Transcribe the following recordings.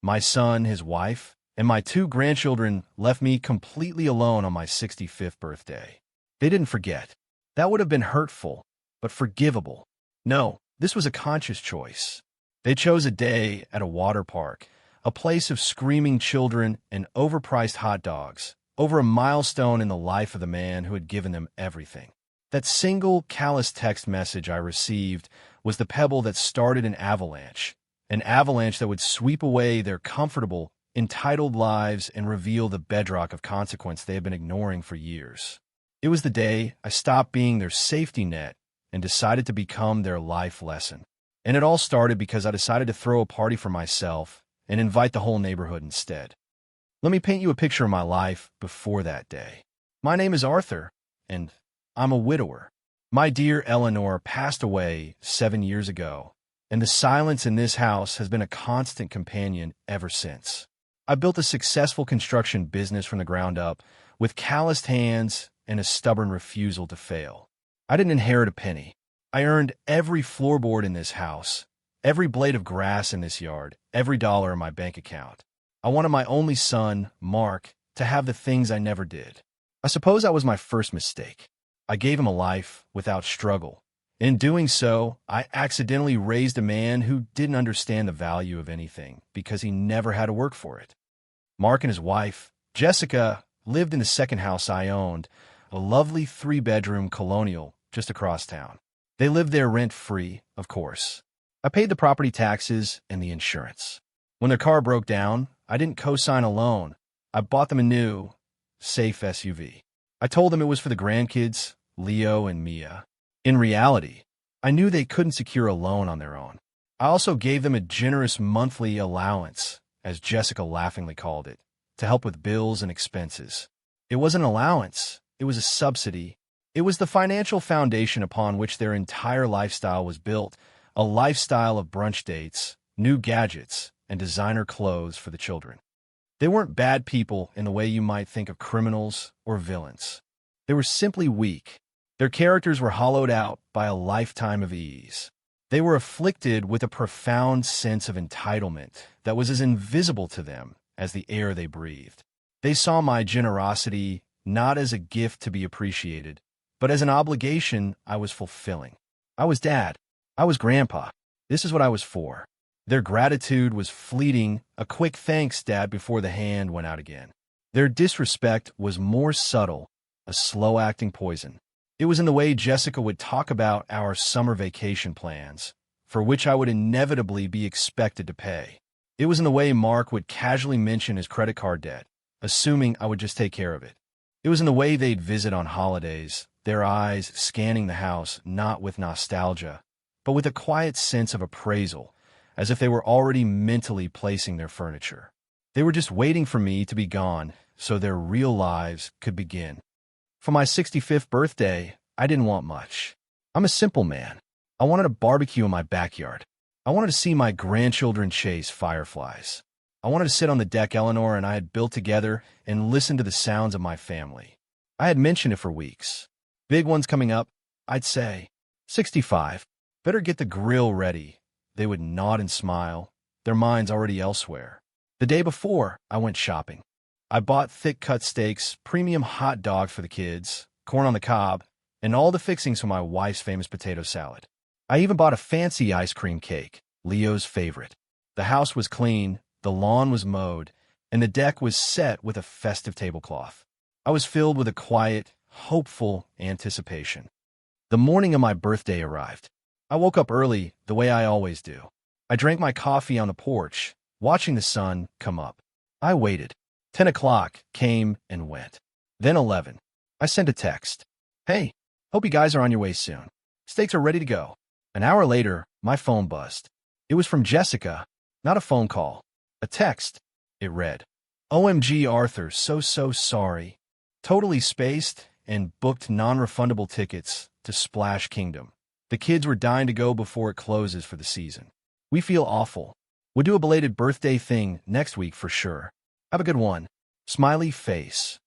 My son, his wife, and my two grandchildren left me completely alone on my 65th birthday. They didn't forget. That would have been hurtful, but forgivable. No, this was a conscious choice. They chose a day at a water park, a place of screaming children and overpriced hot dogs, over a milestone in the life of the man who had given them everything. That single, callous text message I received was the pebble that started an avalanche that would sweep away their comfortable, entitled lives and reveal the bedrock of consequence they had been ignoring for years. It was the day I stopped being their safety net and decided to become their life lesson. And it all started because I decided to throw a party for myself and invite the whole neighborhood instead. Let me paint you a picture of my life before that day. My name is Arthur, and I'm a widower. My dear Eleanor passed away 7 years ago, and the silence in this house has been a constant companion ever since. I built a successful construction business from the ground up with calloused hands and a stubborn refusal to fail. I didn't inherit a penny. I earned every floorboard in this house, every blade of grass in this yard, every dollar in my bank account. I wanted my only son, Mark, to have the things I never did. I suppose that was my first mistake. I gave him a life without struggle. In doing so, I accidentally raised a man who didn't understand the value of anything because he never had to work for it. Mark and his wife, Jessica, lived in the second house I owned, a lovely 3-bedroom colonial just across town. They lived there rent-free, of course. I paid the property taxes and the insurance. When their car broke down, I didn't co-sign a loan. I bought them a new, safe SUV. I told them it was for the grandkids, Leo and Mia. In reality, I knew they couldn't secure a loan on their own. I also gave them a generous monthly allowance, as Jessica laughingly called it, to help with bills and expenses. It wasn't an allowance, it was a subsidy. It was the financial foundation upon which their entire lifestyle was built, a lifestyle of brunch dates, new gadgets, and designer clothes for the children. They weren't bad people in the way you might think of criminals or villains. They were simply weak. Their characters were hollowed out by a lifetime of ease. They were afflicted with a profound sense of entitlement that was as invisible to them as the air they breathed. They saw my generosity not as a gift to be appreciated, but as an obligation I was fulfilling. I was dad. I was grandpa. This is what I was for. Their gratitude was fleeting, a quick thanks, Dad, before the hand went out again. Their disrespect was more subtle, a slow-acting poison. It was in the way Jessica would talk about our summer vacation plans, for which I would inevitably be expected to pay. It was in the way Mark would casually mention his credit card debt, assuming I would just take care of it. It was in the way they'd visit on holidays, their eyes scanning the house not with nostalgia, but with a quiet sense of appraisal, as if they were already mentally placing their furniture. They were just waiting for me to be gone so their real lives could begin. For my 65th birthday, I didn't want much. I'm a simple man. I wanted a barbecue in my backyard. I wanted to see my grandchildren chase fireflies. I wanted to sit on the deck Eleanor and I had built together and listen to the sounds of my family. I had mentioned it for weeks. Big ones coming up, I'd say. 65. Better get the grill ready. They would nod and smile, their minds already elsewhere. The day before, I went shopping. I bought thick-cut steaks, premium hot dog for the kids, corn on the cob, and all the fixings for my wife's famous potato salad. I even bought a fancy ice cream cake, Leo's favorite. The house was clean, the lawn was mowed, and the deck was set with a festive tablecloth. I was filled with a quiet, hopeful anticipation. The morning of my birthday arrived. I woke up early, the way I always do. I drank my coffee on the porch, watching the sun come up. I waited. 10 o'clock came and went. Then 11. I sent a text. Hey, hope you guys are on your way soon. Steaks are ready to go. An hour later, my phone buzzed. It was from Jessica, not a phone call. A text. It read, OMG Arthur, so sorry. Totally spaced and booked non-refundable tickets to Splash Kingdom. The kids were dying to go before it closes for the season. We feel awful. We'll do a belated birthday thing next week for sure. Have a good one. Smiley face.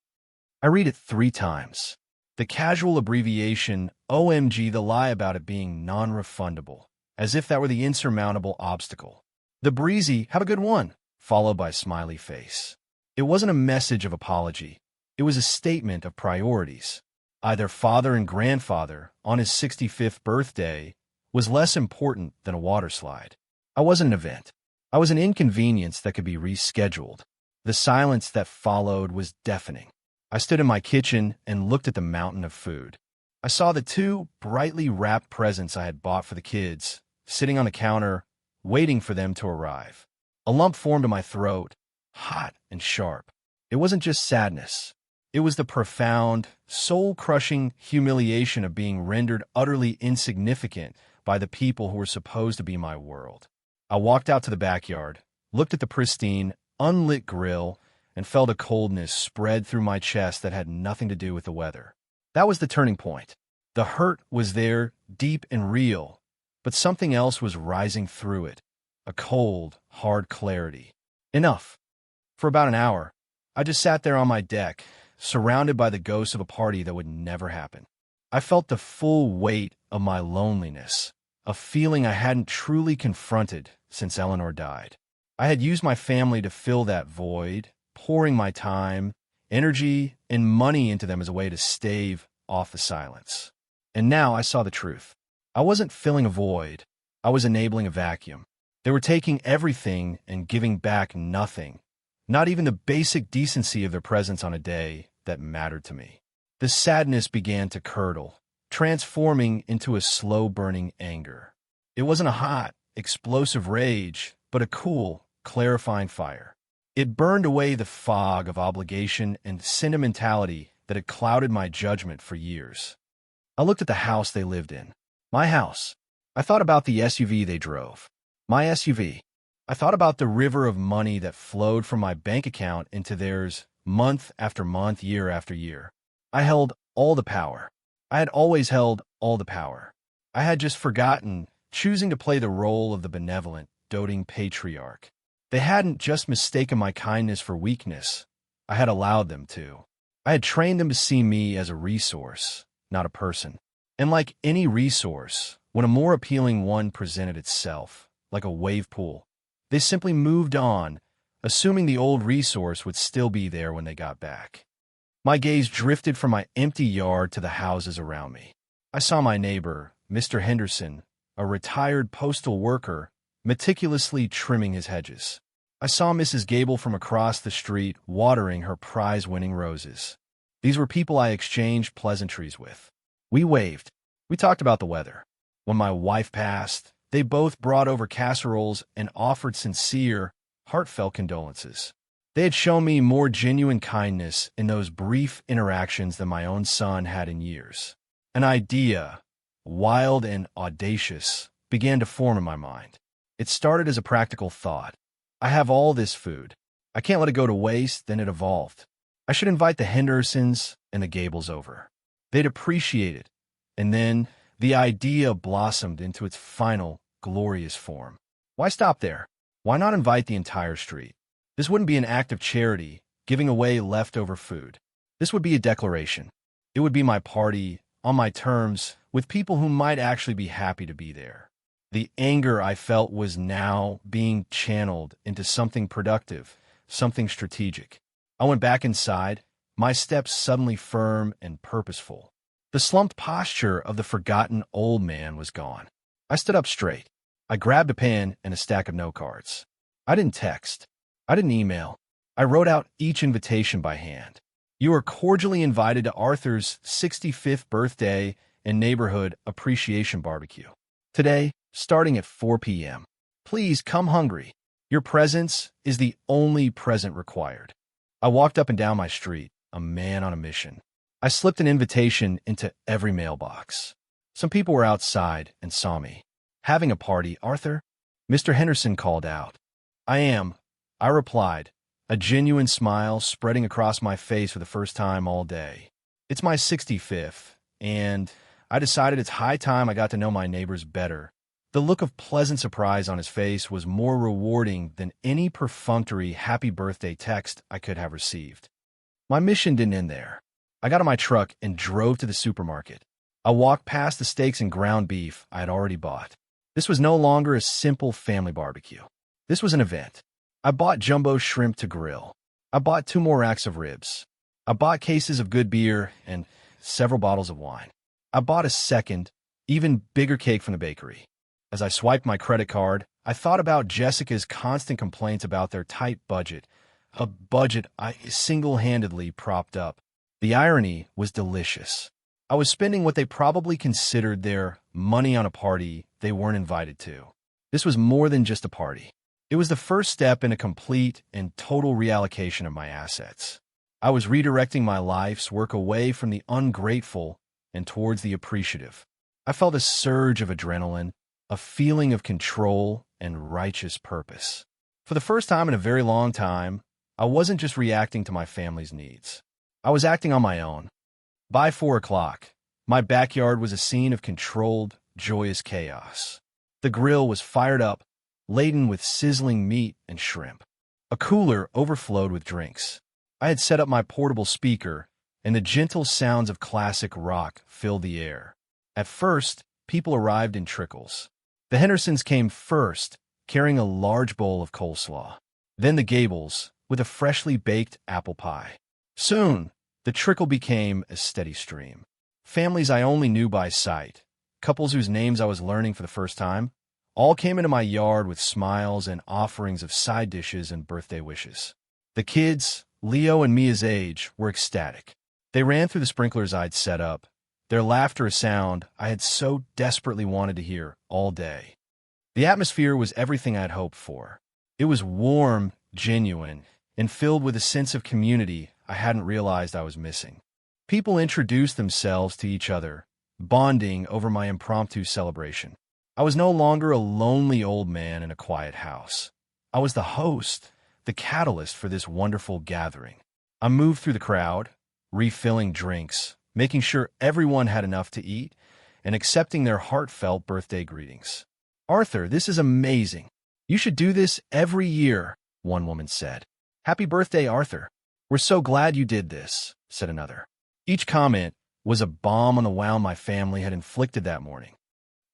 I read it 3 times. The casual abbreviation, OMG, the lie about it being non-refundable, as if that were the insurmountable obstacle. The breezy, have a good one, followed by a smiley face. It wasn't a message of apology. It was a statement of priorities. Either father and grandfather on his 65th birthday was less important than a water slide. I wasn't an event. I was an inconvenience that could be rescheduled. The silence that followed was deafening. I stood in my kitchen and looked at the mountain of food. I saw the two brightly wrapped presents I had bought for the kids, sitting on the counter, waiting for them to arrive. A lump formed in my throat, hot and sharp. It wasn't just sadness. It was the profound, soul-crushing humiliation of being rendered utterly insignificant by the people who were supposed to be my world. I walked out to the backyard, looked at the pristine, unlit grill, and felt a coldness spread through my chest that had nothing to do with the weather. That was the turning point. The hurt was there, deep and real, but something else was rising through it, a cold, hard clarity. Enough. For about an hour, I just sat there on my deck, surrounded by the ghosts of a party that would never happen. I felt the full weight of my loneliness, a feeling I hadn't truly confronted since Eleanor died. I had used my family to fill that void, pouring my time, energy, and money into them as a way to stave off the silence. And now I saw the truth. I wasn't filling a void. I was enabling a vacuum. They were taking everything and giving back nothing, not even the basic decency of their presence on a day that mattered to me. The sadness began to curdle, transforming into a slow-burning anger. It wasn't a hot, explosive rage, but a cool, clarifying fire. It burned away the fog of obligation and sentimentality that had clouded my judgment for years. I looked at the house they lived in. My house. I thought about the SUV they drove. My SUV. I thought about the river of money that flowed from my bank account into theirs month after month, year after year. I held all the power. I had always held all the power. I had just forgotten, choosing to play the role of the benevolent, doting patriarch. They hadn't just mistaken my kindness for weakness. I had allowed them to. I had trained them to see me as a resource, not a person. And like any resource, when a more appealing one presented itself, like a wave pool, they simply moved on, assuming the old resource would still be there when they got back. My gaze drifted from my empty yard to the houses around me. I saw my neighbor, Mr. Henderson, a retired postal worker, meticulously trimming his hedges. I saw Mrs. Gable from across the street watering her prize-winning roses. These were people I exchanged pleasantries with. We waved. We talked about the weather. When my wife passed, they both brought over casseroles and offered sincere, heartfelt condolences. They had shown me more genuine kindness in those brief interactions than my own son had in years. An idea, wild and audacious, began to form in my mind. It started as a practical thought. I have all this food. I can't let it go to waste. Then it evolved. I should invite the Hendersons and the Gables over. They'd appreciate it. And then the idea blossomed into its final, glorious form. Why stop there? Why not invite the entire street? This wouldn't be an act of charity, giving away leftover food. This would be a declaration. It would be my party, on my terms, with people who might actually be happy to be there. The anger I felt was now being channeled into something productive, something strategic. I went back inside, my steps suddenly firm and purposeful. The slumped posture of the forgotten old man was gone. I stood up straight. I grabbed a pen and a stack of note cards. I didn't text. I didn't email. I wrote out each invitation by hand. You are cordially invited to Arthur's 65th birthday and neighborhood appreciation barbecue. Today, starting at 4 p.m. Please come hungry. Your presence is the only present required. I walked up and down my street, a man on a mission. I slipped an invitation into every mailbox. Some people were outside and saw me. Having a party, Arthur? Mr. Henderson called out. I am, I replied, a genuine smile spreading across my face for the first time all day. It's my 65th, and I decided it's high time I got to know my neighbors better. The look of pleasant surprise on his face was more rewarding than any perfunctory happy birthday text I could have received. My mission didn't end there. I got in my truck and drove to the supermarket. I walked past the steaks and ground beef I had already bought. This was no longer a simple family barbecue. This was an event. I bought jumbo shrimp to grill. I bought 2 more racks of ribs. I bought cases of good beer and several bottles of wine. I bought a second, even bigger cake from the bakery. As I swiped my credit card, I thought about Jessica's constant complaints about their tight budget, a budget I single-handedly propped up. The irony was delicious. I was spending what they probably considered their money on a party they weren't invited to. This was more than just a party. It was the first step in a complete and total reallocation of my assets. I was redirecting my life's work away from the ungrateful and towards the appreciative. I felt a surge of adrenaline, a feeling of control and righteous purpose. For the first time in a very long time, I wasn't just reacting to my family's needs. I was acting on my own. By 4 o'clock, my backyard was a scene of controlled, joyous chaos. The grill was fired up, laden with sizzling meat and shrimp. A cooler overflowed with drinks. I had set up my portable speaker, and the gentle sounds of classic rock filled the air. At first, people arrived in trickles. The Hendersons came first, carrying a large bowl of coleslaw. Then the Gables, with a freshly baked apple pie. Soon, the trickle became a steady stream. Families I only knew by sight, couples whose names I was learning for the first time, all came into my yard with smiles and offerings of side dishes and birthday wishes. The kids, Leo and Mia's age, were ecstatic. They ran through the sprinklers I'd set up, their laughter a sound I had so desperately wanted to hear all day. The atmosphere was everything I'd hoped for. It was warm, genuine, and filled with a sense of community I hadn't realized I was missing. People introduced themselves to each other, bonding over my impromptu celebration. I was no longer a lonely old man in a quiet house. I was the host, the catalyst for this wonderful gathering. I moved through the crowd, refilling drinks, making sure everyone had enough to eat, and accepting their heartfelt birthday greetings. "Arthur, this is amazing. You should do this every year," one woman said. "Happy birthday, Arthur. We're so glad you did this," said another. Each comment was a balm on the wound my family had inflicted that morning.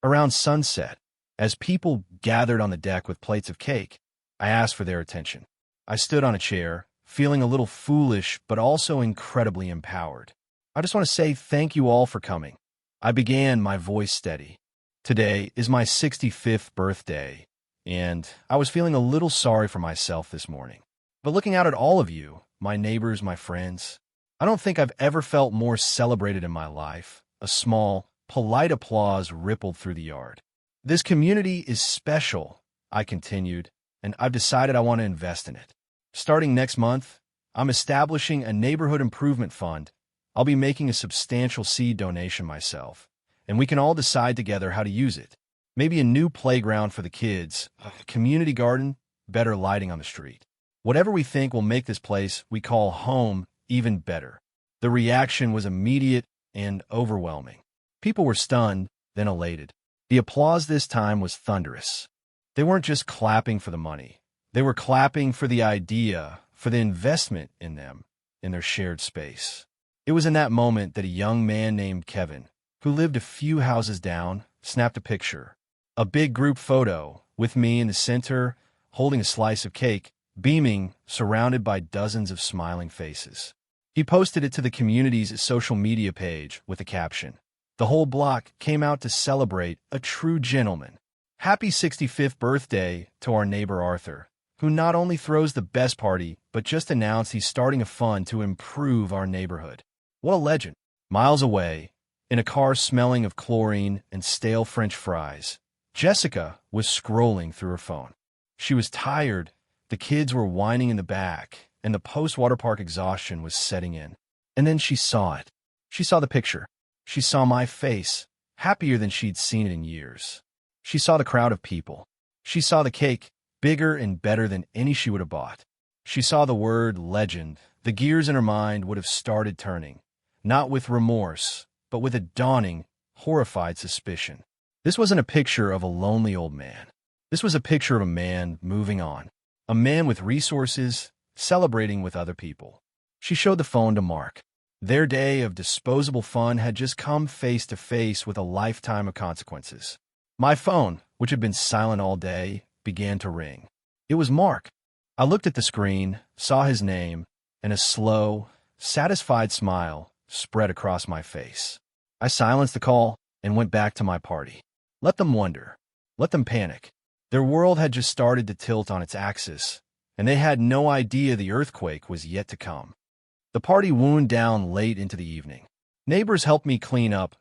Around sunset, as people gathered on the deck with plates of cake, I asked for their attention. I stood on a chair, feeling a little foolish but also incredibly empowered. "I just want to say thank you all for coming." I began, my voice steady. "Today is my 65th birthday, and I was feeling a little sorry for myself this morning. But looking out at all of you, my neighbors, my friends, I don't think I've ever felt more celebrated in my life." A small, polite applause rippled through the yard. "This community is special," I continued, "and I've decided I want to invest in it. Starting next month, I'm establishing a neighborhood improvement fund. I'll be making a substantial seed donation myself, and we can all decide together how to use it. Maybe a new playground for the kids, a community garden, better lighting on the street. Whatever we think will make this place we call home even better." The reaction was immediate and overwhelming. People were stunned, then elated. The applause this time was thunderous. They weren't just clapping for the money. They were clapping for the idea, for the investment in them, in their shared space. It was in that moment that a young man named Kevin, who lived a few houses down, snapped a picture. A big group photo, with me in the center, holding a slice of cake, beaming, surrounded by dozens of smiling faces. He posted it to the community's social media page with a caption. "The whole block came out to celebrate a true gentleman. Happy 65th birthday to our neighbor Arthur, who not only throws the best party, but just announced he's starting a fund to improve our neighborhood." What a legend. Miles away, in a car smelling of chlorine and stale French fries, Jessica was scrolling through her phone. She was tired, the kids were whining in the back, and the post-water park exhaustion was setting in. And then she saw it. She saw the picture. She saw my face, happier than she'd seen it in years. She saw the crowd of people. She saw the cake, bigger and better than any she would have bought. She saw the word legend. The gears in her mind would have started turning, not with remorse, but with a dawning, horrified suspicion. This wasn't a picture of a lonely old man. This was a picture of a man moving on, a man with resources, celebrating with other people. She showed the phone to Mark. Their day of disposable fun had just come face to face with a lifetime of consequences. My phone, which had been silent all day, began to ring. It was Mark. I looked at the screen, saw his name, and a slow, satisfied smile spread across my face. I silenced the call and went back to my party. Let them wonder. Let them panic. Their world had just started to tilt on its axis, and they had no idea the earthquake was yet to come. The party wound down late into the evening. Neighbors helped me clean up,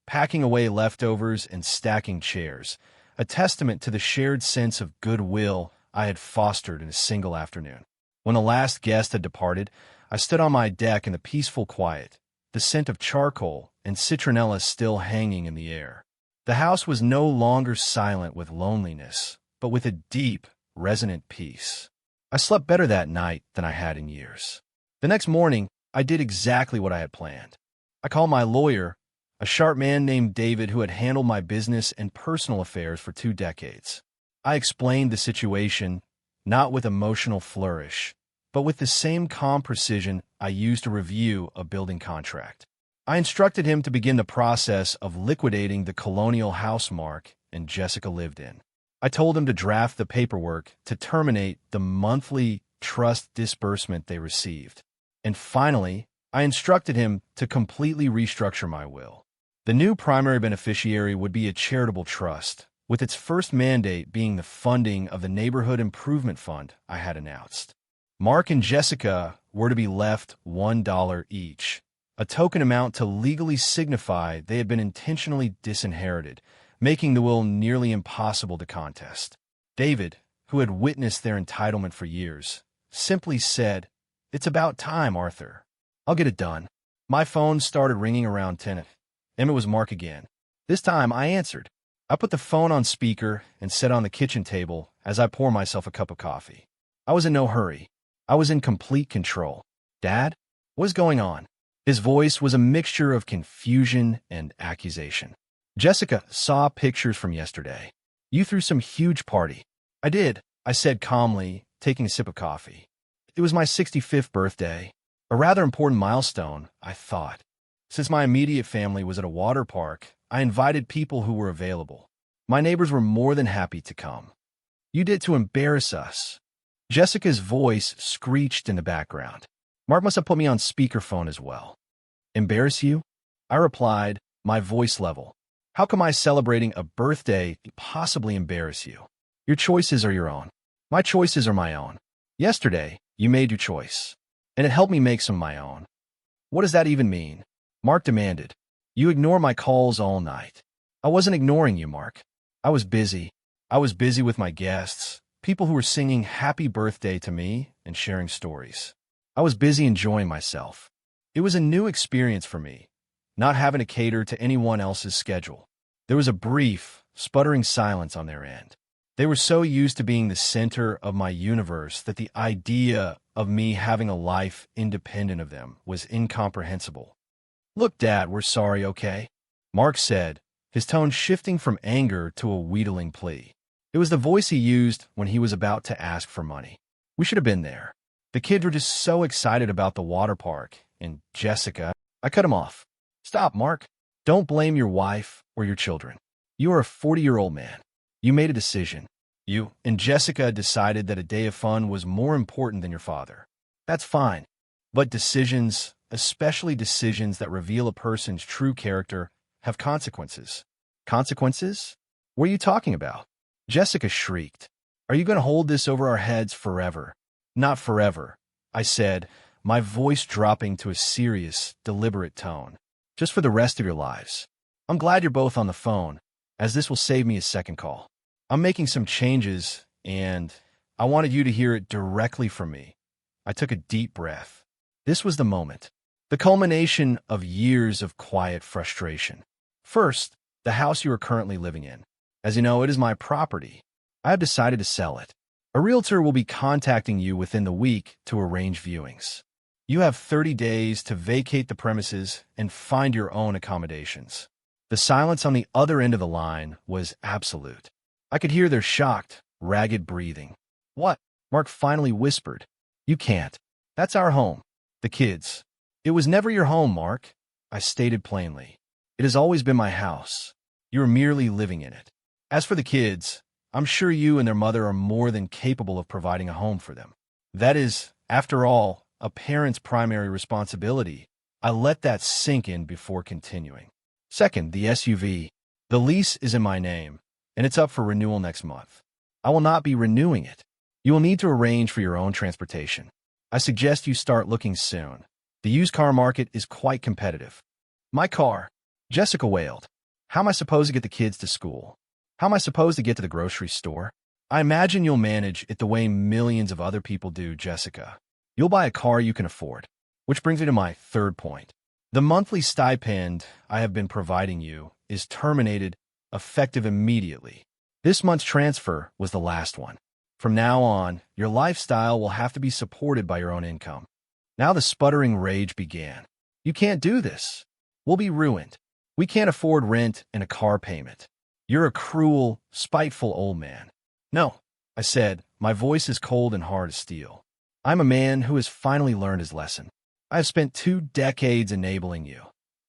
packing away leftovers and stacking chairs, a testament to the shared sense of goodwill I had fostered in a single afternoon. When the last guest had departed, I stood on my deck in the peaceful quiet, the scent of charcoal and citronella still hanging in the air. The house was no longer silent with loneliness, but with a deep, resonant peace. I slept better that night than I had in years. The next morning, I did exactly what I had planned. I called my lawyer, a sharp man named David who had handled my business and personal affairs for 2 decades. I explained the situation, not with emotional flourish, but with the same calm precision I used to review a building contract. I instructed him to begin the process of liquidating the colonial house Mark and Jessica lived in. I told him to draft the paperwork to terminate the monthly trust disbursement they received. And finally, I instructed him to completely restructure my will. The new primary beneficiary would be a charitable trust, with its first mandate being the funding of the Neighborhood Improvement Fund I had announced. Mark and Jessica were to be left $1 each, a token amount to legally signify they had been intentionally disinherited, making the will nearly impossible to contest. David, who had witnessed their entitlement for years, simply said, "It's about time, Arthur. I'll get it done." My phone started ringing around 10, and it was Mark again. This time, I answered. I put the phone on speaker and set on the kitchen table as I poured myself a cup of coffee. I was in no hurry. I was in complete control. "Dad? What's going on?" His voice was a mixture of confusion and accusation. "Jessica saw pictures from yesterday. You threw some huge party." "I did," I said calmly, taking a sip of coffee. "It was my 65th birthday. A rather important milestone, I thought. Since my immediate family was at a water park, I invited people who were available. My neighbors were more than happy to come." "You did to embarrass us." Jessica's voice screeched in the background. Mark must have put me on speakerphone as well. "Embarrass you?" I replied, my voice level. "How come my celebrating a birthday possibly embarrass you? Your choices are your own. My choices are my own. Yesterday, you made your choice, and it helped me make some of my own." "What does that even mean?" Mark demanded. "You ignore my calls all night." "I wasn't ignoring you, Mark. I was busy. I was busy with my guests, people who were singing happy birthday to me and sharing stories. I was busy enjoying myself. It was a new experience for me, not having to cater to anyone else's schedule." There was a brief, sputtering silence on their end. They were so used to being the center of my universe that the idea of me having a life independent of them was incomprehensible. "Look, Dad, we're sorry, okay?" Mark said, his tone shifting from anger to a wheedling plea. It was the voice he used when he was about to ask for money. "We should have been there. The kids were just so excited about the water park, and Jessica—" I cut him off. "Stop, Mark. Don't blame your wife or your children. You are a 40-year-old man. You made a decision. You and Jessica decided that a day of fun was more important than your father. That's fine. But decisions, especially decisions that reveal a person's true character, have consequences." "Consequences? What are you talking about?" Jessica shrieked. "Are you going to hold this over our heads forever?" "Not forever," I said, my voice dropping to a serious, deliberate tone. "Just for the rest of your lives. I'm glad you're both on the phone, as this will save me a second call. I'm making some changes, and I wanted you to hear it directly from me." I took a deep breath. This was the moment, the culmination of years of quiet frustration. First, the house you are currently living in. As you know, it is my property. I have decided to sell it. A realtor will be contacting you within the week to arrange viewings. You have 30 days to vacate the premises and find your own accommodations. The silence on the other end of the line was absolute. I could hear their shocked, ragged breathing. "What?" Mark finally whispered. "You can't. That's our home. The kids." "It was never your home, Mark," I stated plainly. "It has always been my house. You are merely living in it. As for the kids, I'm sure you and their mother are more than capable of providing a home for them." That is, after all, a parent's primary responsibility. I let that sink in before continuing. Second, the SUV. The lease is in my name, and it's up for renewal next month. I will not be renewing it. You will need to arrange for your own transportation. I suggest you start looking soon. The used car market is quite competitive. My car. Jessica wailed. How am I supposed to get the kids to school? How am I supposed to get to the grocery store? I imagine you'll manage it the way millions of other people do, Jessica. You'll buy a car you can afford. Which brings me to my third point. The monthly stipend I have been providing you is terminated, effective immediately. This month's transfer was the last one. From now on, your lifestyle will have to be supported by your own income. Now the sputtering rage began. You can't do this. We'll be ruined. We can't afford rent and a car payment. You're a cruel, spiteful old man. No, I said, my voice is cold and hard as steel. I'm a man who has finally learned his lesson. I have spent 2 decades enabling you.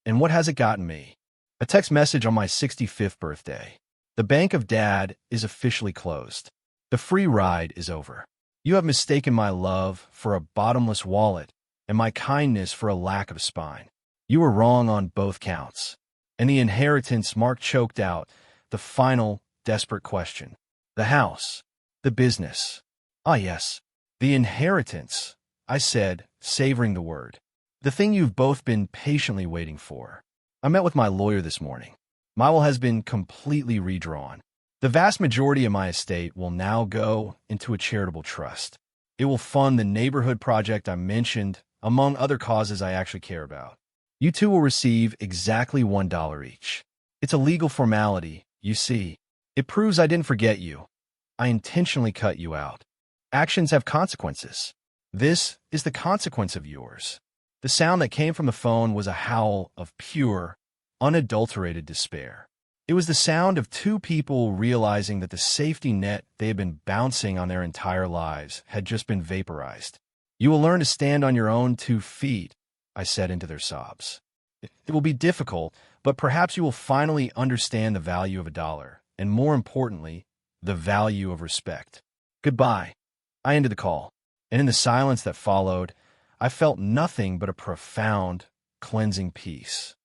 And what has it gotten me? A text message on my 65th birthday. The Bank of Dad is officially closed. The free ride is over. You have mistaken my love for a bottomless wallet and my kindness for a lack of spine. You were wrong on both counts. And the inheritance, Mark choked out the final, desperate question. The house. The business. Ah, yes. The inheritance, I said, savoring the word. The thing you've both been patiently waiting for. I met with my lawyer this morning. My will has been completely redrawn. The vast majority of my estate will now go into a charitable trust. It will fund the neighborhood project I mentioned, among other causes I actually care about. You two will receive exactly $1 each. It's a legal formality, you see. It proves I didn't forget you. I intentionally cut you out. Actions have consequences. This is the consequence of yours. The sound that came from the phone was a howl of pure, unadulterated despair. It was the sound of 2 people realizing that the safety net they had been bouncing on their entire lives had just been vaporized. You will learn to stand on your own 2 feet, I said into their sobs. It will be difficult, but perhaps you will finally understand the value of $1, and more importantly, the value of respect. Goodbye. I ended the call, and in the silence that followed, I felt nothing but a profound, cleansing peace.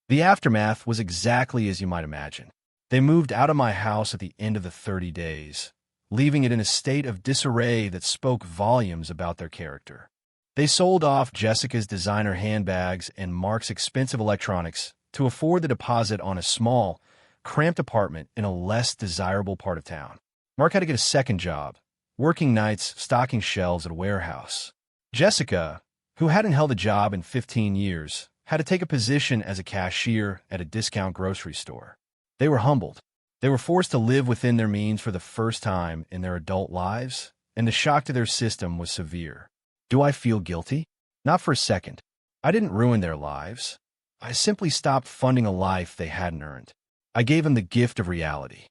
The aftermath was exactly as you might imagine. They moved out of my house at the end of the 30 days, leaving it in a state of disarray that spoke volumes about their character. They sold off Jessica's designer handbags and Mark's expensive electronics to afford the deposit on a small, cramped apartment in a less desirable part of town. Mark had to get a second job, working nights stocking shelves at a warehouse. Jessica, who hadn't held a job in 15 years, had to take a position as a cashier at a discount grocery store. They were humbled. They were forced to live within their means for the first time in their adult lives, and the shock to their system was severe. Do I feel guilty? Not for a second. I didn't ruin their lives. I simply stopped funding a life they hadn't earned. I gave them the gift of reality.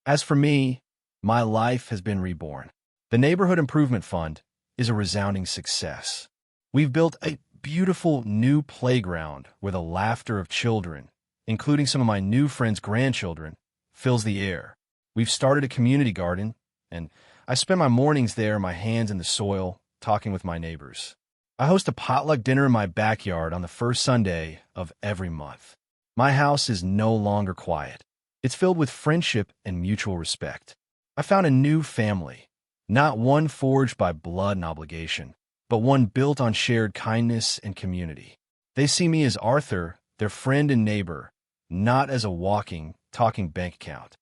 As for me, my life has been reborn. The Neighborhood Improvement Fund is a resounding success. We've built a beautiful new playground where the laughter of children, including some of my new friends' grandchildren, fills the air. We've started a community garden, and I spend my mornings there, my hands in the soil, talking with my neighbors. I host a potluck dinner in my backyard on the first Sunday of every month. My house is no longer quiet. It's filled with friendship and mutual respect. I found a new family, not one forged by blood and obligation, but one built on shared kindness and community. They see me as Arthur, their friend and neighbor, not as a walking, talking bank account.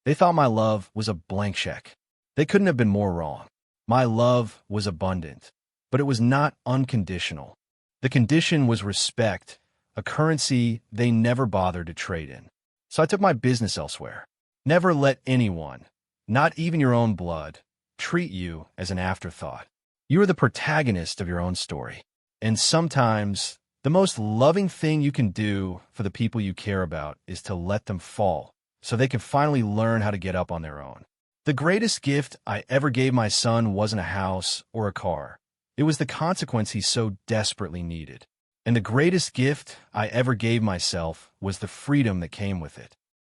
They thought my love was a blank check. They couldn't have been more wrong. My love was abundant, but it was not unconditional. The condition was respect, a currency they never bothered to trade in. So I took my business elsewhere. Never let anyone, not even your own blood, treat you as an afterthought. You are the protagonist of your own story. And sometimes, the most loving thing you can do for the people you care about is to let them fall, so they can finally learn how to get up on their own. The greatest gift I ever gave my son wasn't a house or a car. It was the consequence he so desperately needed. And the greatest gift I ever gave myself was the freedom that came with it.